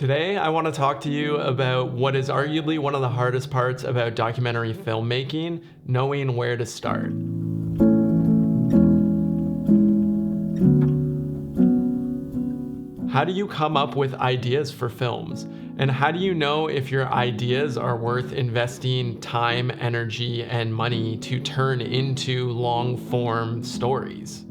Today, I want to talk to you about what is arguably one of the hardest parts about documentary filmmaking, knowing where to start. How do you come up with ideas for films? And how do you know if your ideas are worth investing time, energy, and money to turn into long-form stories?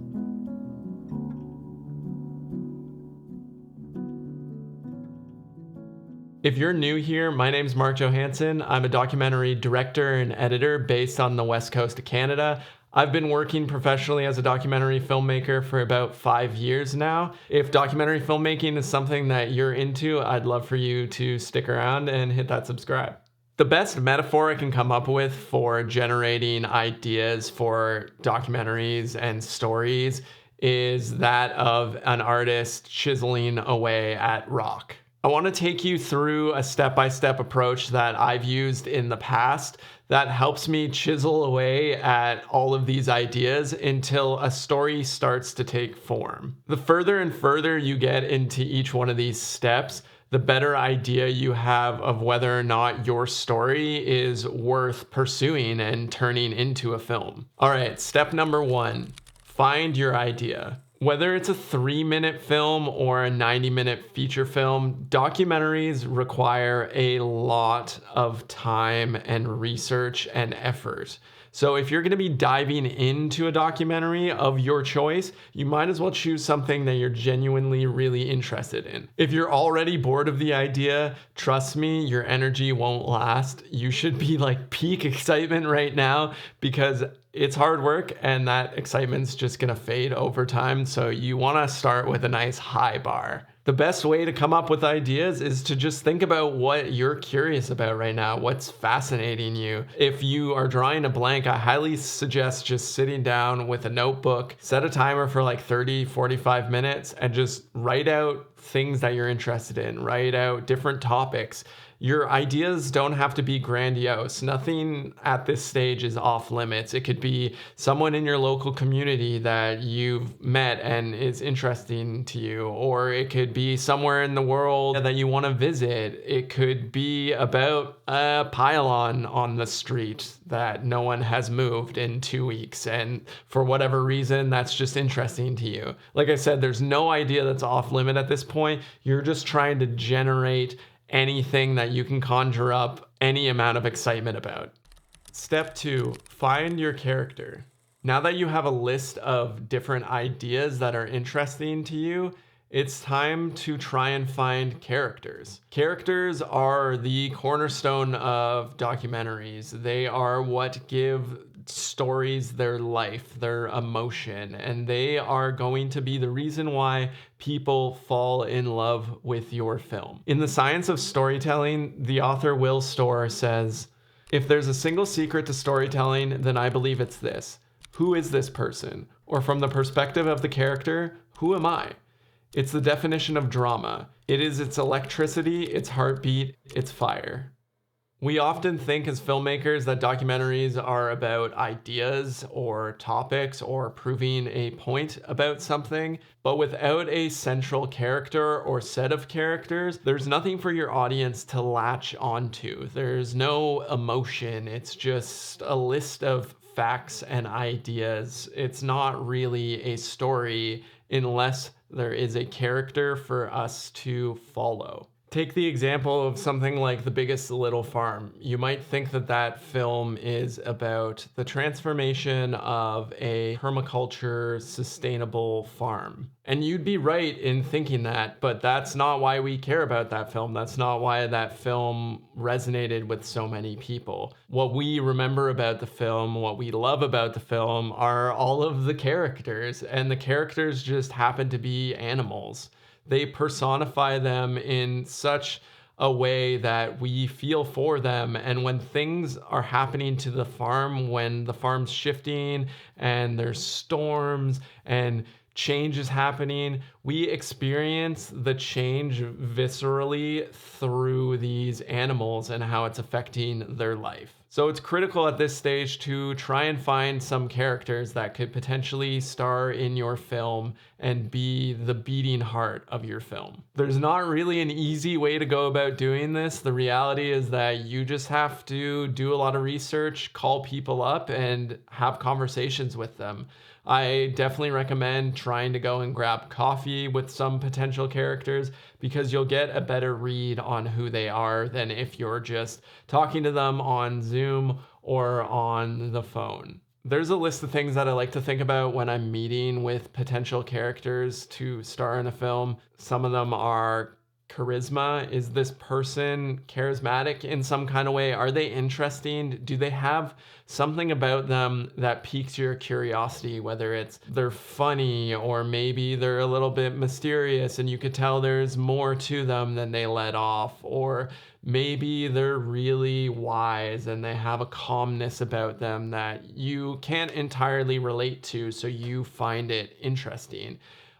If you're new here, my name's Mark Johansson. I'm a documentary director and editor based on the west coast of Canada. I've been working professionally as a documentary filmmaker for about 5 years now. If documentary filmmaking is something that you're into, I'd love for you to stick around and hit that subscribe. The best metaphor I can come up with for generating ideas for documentaries and stories is that of an artist chiseling away at rock. I want to take you through a step-by-step approach that I've used in the past that helps me chisel away at all of these ideas until a story starts to take form. The further and further you get into each one of these steps, the better idea you have of whether or not your story is worth pursuing and turning into a film. All right, step number 1, find your idea. Whether it's a 3-minute film or a 90-minute feature film, documentaries require a lot of time and research and effort. So if you're going to be diving into a documentary of your choice, you might as well choose something that you're genuinely really interested in. If you're already bored of the idea, trust me, your energy won't last. You should be like peak excitement right now because it's hard work and that excitement's just gonna fade over time. So you wanna start with a nice high bar. The best way to come up with ideas is to just think about what you're curious about right now, what's fascinating you. If you are drawing a blank, I highly suggest just sitting down with a notebook, set a timer for like 30, 45 minutes, and just write out things that you're interested in, write out different topics. Your ideas don't have to be grandiose. Nothing at this stage is off limits. It could be someone in your local community that you've met and is interesting to you, or it could be somewhere in the world that you want to visit. It could be about a pylon on the street that no one has moved in 2 weeks, and for whatever reason, that's just interesting to you. Like I said, there's no idea that's off limit at this point. You're just trying to generate anything that you can conjure up any amount of excitement about. Step 2, find your character. Now that you have a list of different ideas that are interesting to you, it's time to try and find characters. Characters are the cornerstone of documentaries. They are what give stories their life, their emotion, and they are going to be the reason why people fall in love with your film. In The Science of Storytelling, the author Will Storr says, "If there's a single secret to storytelling, then I believe it's this. Who is this person? Or from the perspective of the character, who am I? It's the definition of drama. It is its electricity, its heartbeat, its fire." We often think as filmmakers that documentaries are about ideas or topics or proving a point about something, but without a central character or set of characters, there's nothing for your audience to latch onto. There's no emotion. It's just a list of facts and ideas. It's not really a story unless there is a character for us to follow. Take the example of something like The Biggest Little Farm. You might think that that film is about the transformation of a permaculture sustainable farm. And you'd be right in thinking that, but that's not why we care about that film. That's not why that film resonated with so many people. What we remember about the film, what we love about the film, are all of the characters, and the characters just happen to be animals. They personify them in such a way that we feel for them. And when things are happening to the farm, when the farm's shifting and there's storms and change is happening. We experience the change viscerally through these animals and how it's affecting their life. So it's critical at this stage to try and find some characters that could potentially star in your film and be the beating heart of your film. There's not really an easy way to go about doing this. The reality is that you just have to do a lot of research, call people up, and have conversations with them. I definitely recommend trying to go and grab coffee with some potential characters because you'll get a better read on who they are than if you're just talking to them on Zoom or on the phone. There's a list of things that I like to think about when I'm meeting with potential characters to star in a film. Some of them are charisma. Is this person charismatic in some kind of way? Are they interesting? Do they have something about them that piques your curiosity, whether it's they're funny or maybe they're a little bit mysterious and you could tell there's more to them than they let off, or maybe they're really wise and they have a calmness about them that you can't entirely relate to, so you find it interesting.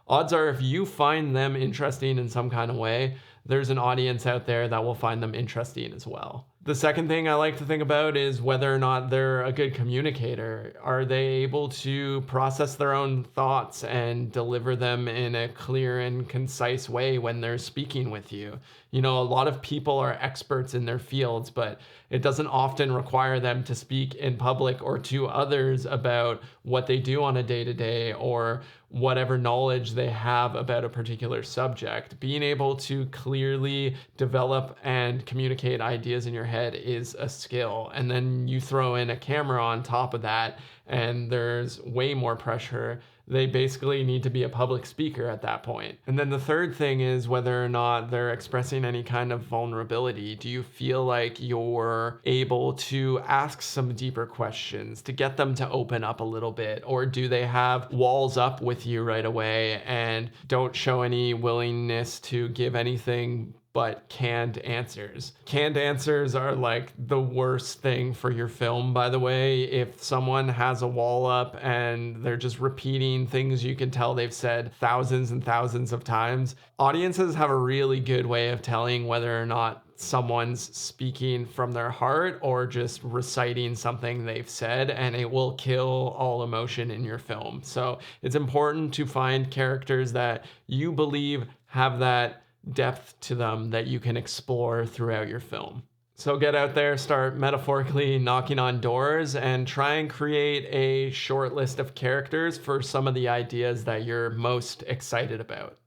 Odds are if you find them interesting in some kind of way, there's an audience out there that will find them interesting as well. The second thing I like to think about is whether or not they're a good communicator. Are they able to process their own thoughts and deliver them in a clear and concise way when they're speaking with you? You know, a lot of people are experts in their fields, but it doesn't often require them to speak in public or to others about what they do on a day-to-day or whatever knowledge they have about a particular subject. Being able to clearly develop and communicate ideas in your head is a skill. And then you throw in a camera on top of that, and there's way more pressure. They basically need to be a public speaker at that point. And then the third thing is whether or not they're expressing any kind of vulnerability. Do you feel like you're able to ask some deeper questions to get them to open up a little bit? Or do they have walls up with you right away and don't show any willingness to give anything but canned answers? Canned answers are like the worst thing for your film, by the way. If someone has a wall up and they're just repeating things you can tell they've said thousands and thousands of times, audiences have a really good way of telling whether or not someone's speaking from their heart or just reciting something they've said, and it will kill all emotion in your film. So it's important to find characters that you believe have that depth to them that you can explore throughout your film. So get out there, start metaphorically knocking on doors, and try and create a short list of characters for some of the ideas that you're most excited about.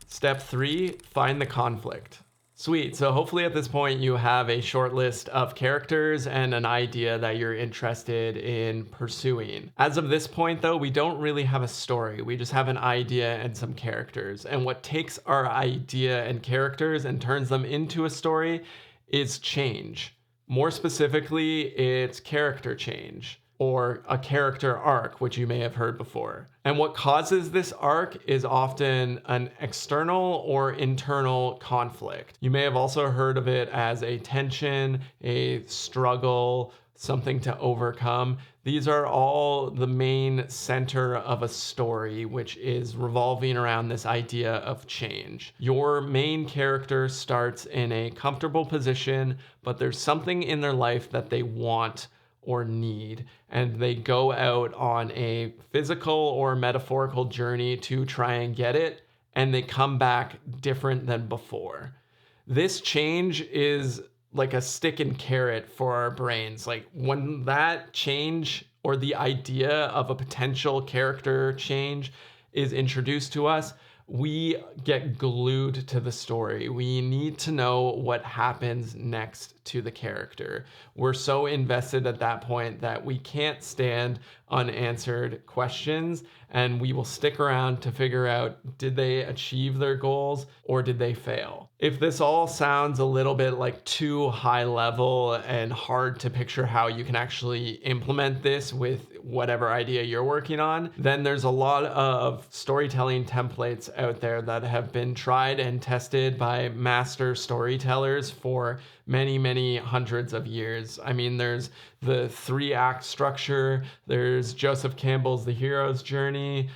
Step 3, find the conflict. Sweet, so hopefully at this point you have a short list of characters and an idea that you're interested in pursuing. As of this point though, we don't really have a story. We just have an idea and some characters. And what takes our idea and characters and turns them into a story is change. More specifically, it's character change, or a character arc, which you may have heard before. And what causes this arc is often an external or internal conflict. You may have also heard of it as a tension, a struggle, something to overcome. These are all the main center of a story, which is revolving around this idea of change. Your main character starts in a comfortable position, but there's something in their life that they want or need, and they go out on a physical or metaphorical journey to try and get it, and they come back different than before. This change is like a stick and carrot for our brains. Like when that change or the idea of a potential character change is introduced to us, we get glued to the story. We need to know what happens next to the character. We're so invested at that point that we can't stand unanswered questions, and we will stick around to figure out, did they achieve their goals or did they fail? If this all sounds a little bit like too high level and hard to picture how you can actually implement this with whatever idea you're working on, then there's a lot of storytelling templates out there that have been tried and tested by master storytellers for many many hundreds of years. I mean, there's the 3-act structure. There's Joseph Campbell's The Hero's Journey.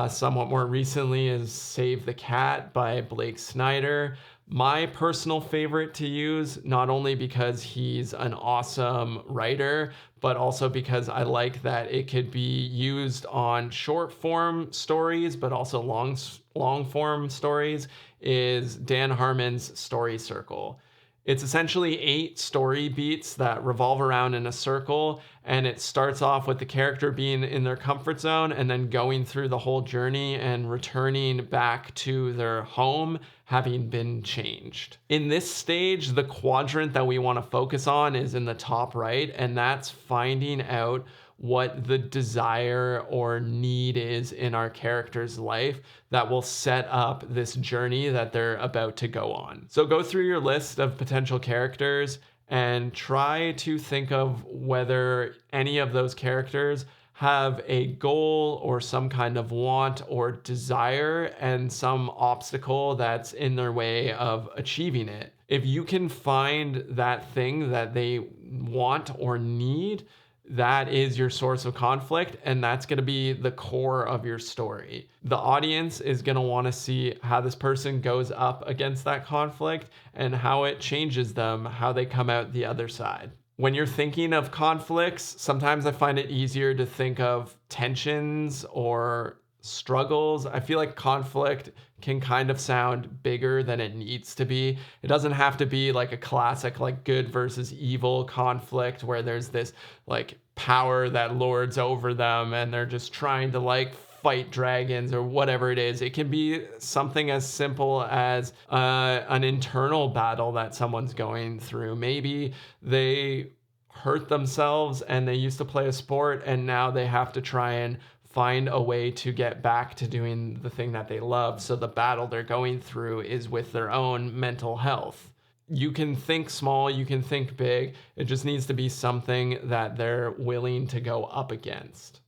Somewhat more recently is Save the Cat by Blake Snyder. My personal favorite to use, not only because he's an awesome writer, but also because I like that it could be used on short form stories, but also long form stories, is Dan Harmon's Story Circle. It's essentially 8 story beats that revolve around in a circle, and it starts off with the character being in their comfort zone and then going through the whole journey and returning back to their home having been changed. In this stage, the quadrant that we want to focus on is in the top right, and that's finding out what the desire or need is in our character's life that will set up this journey that they're about to go on. So go through your list of potential characters and try to think of whether any of those characters have a goal or some kind of want or desire and some obstacle that's in their way of achieving it. If you can find that thing that they want or need, that is your source of conflict, and that's going to be the core of your story. The audience is going to want to see how this person goes up against that conflict and how it changes them, how they come out the other side. When you're thinking of conflicts, sometimes I find it easier to think of tensions or struggles. I feel like conflict can kind of sound bigger than it needs to be. It doesn't have to be like a classic like good versus evil conflict where there's this like power that lords over them and they're just trying to like fight dragons or whatever it is. It can be something as simple as an internal battle that someone's going through. Maybe they hurt themselves and they used to play a sport and now they have to try and find a way to get back to doing the thing that they love. So the battle they're going through is with their own mental health. You can think small, you can think big. It just needs to be something that they're willing to go up against.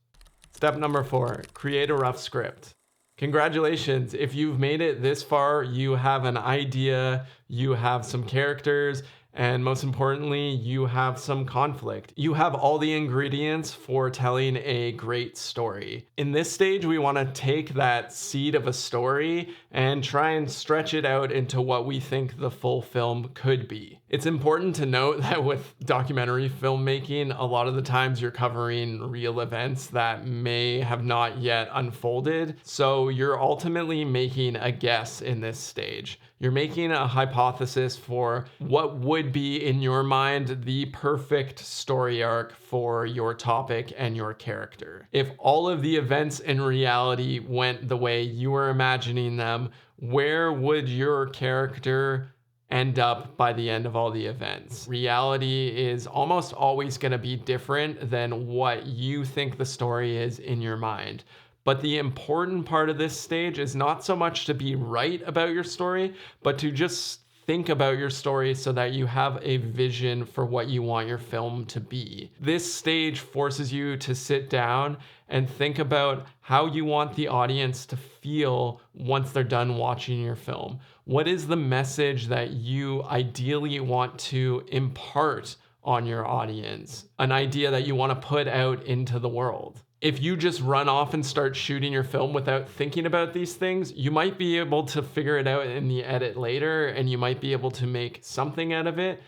Step number 4, create a rough script. Congratulations, if you've made it this far, you have an idea, you have some characters, and most importantly, you have some conflict. You have all the ingredients for telling a great story. In this stage, we want to take that seed of a story and try and stretch it out into what we think the full film could be. It's important to note that with documentary filmmaking, a lot of the times you're covering real events that may have not yet unfolded. So you're ultimately making a guess in this stage. You're making a hypothesis for what would be, in your mind, the perfect story arc for your topic and your character. If all of the events in reality went the way you were imagining them, where would your character end up by the end of all the events? Reality is almost always going to be different than what you think the story is in your mind. But the important part of this stage is not so much to be right about your story, but to just think about your story so that you have a vision for what you want your film to be. This stage forces you to sit down and think about how you want the audience to feel once they're done watching your film. What is the message that you ideally want to impart on your audience? An idea that you want to put out into the world. If you just run off and start shooting your film without thinking about these things, you might be able to figure it out in the edit later and you might be able to make something out of it.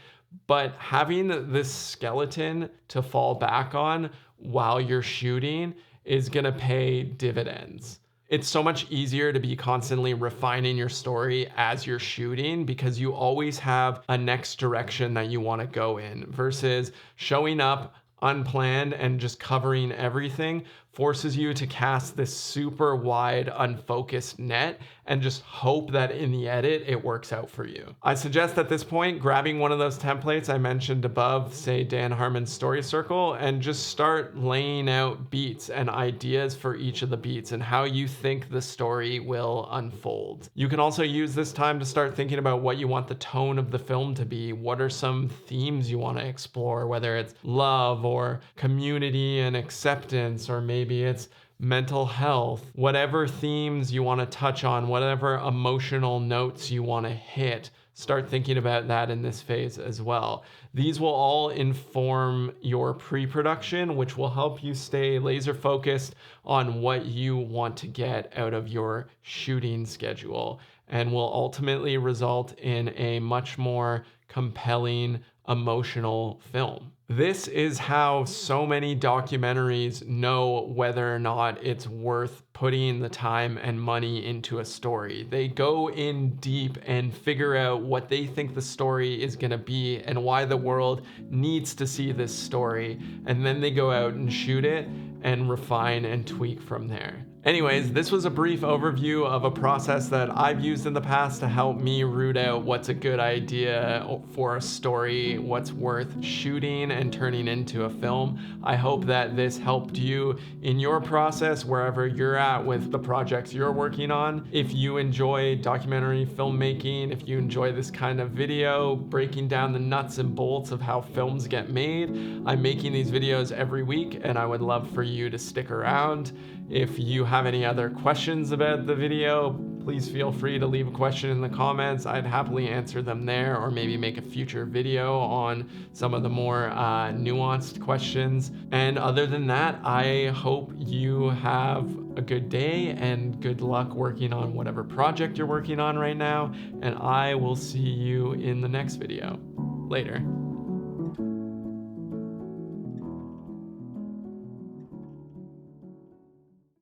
But having this skeleton to fall back on while you're shooting is going to pay dividends. It's so much easier to be constantly refining your story as you're shooting because you always have a next direction that you want to go in versus showing up unplanned and just covering everything forces you to cast this super wide, unfocused net and just hope that in the edit it works out for you. I suggest at this point grabbing one of those templates I mentioned above, say Dan Harmon's Story Circle, and just start laying out beats and ideas for each of the beats and how you think the story will unfold. You can also use this time to start thinking about what you want the tone of the film to be. What are some themes you want to explore, whether it's love or community and acceptance, or maybe it's mental health. Whatever themes you want to touch on, whatever emotional notes you want to hit, start thinking about that in this phase as well. These will all inform your pre-production, which will help you stay laser focused on what you want to get out of your shooting schedule, and will ultimately result in a much more compelling, emotional film. This is how so many documentaries know whether or not it's worth putting the time and money into a story. They go in deep and figure out what they think the story is going to be and why the world needs to see this story. And then they go out and shoot it and refine and tweak from there. Anyways, this was a brief overview of a process that I've used in the past to help me root out what's a good idea for a story, what's worth shooting and turning into a film. I hope that this helped you in your process wherever you're at with the projects you're working on. If you enjoy documentary filmmaking, if you enjoy this kind of video, breaking down the nuts and bolts of how films get made, I'm making these videos every week and I would love for you to stick around. If you have any other questions about the video, please feel free to leave a question in the comments. I'd happily answer them there, or maybe make a future video on some of the more nuanced questions. And other than that, I hope you have a good day and good luck working on whatever project you're working on right now. And I will see you in the next video. Later.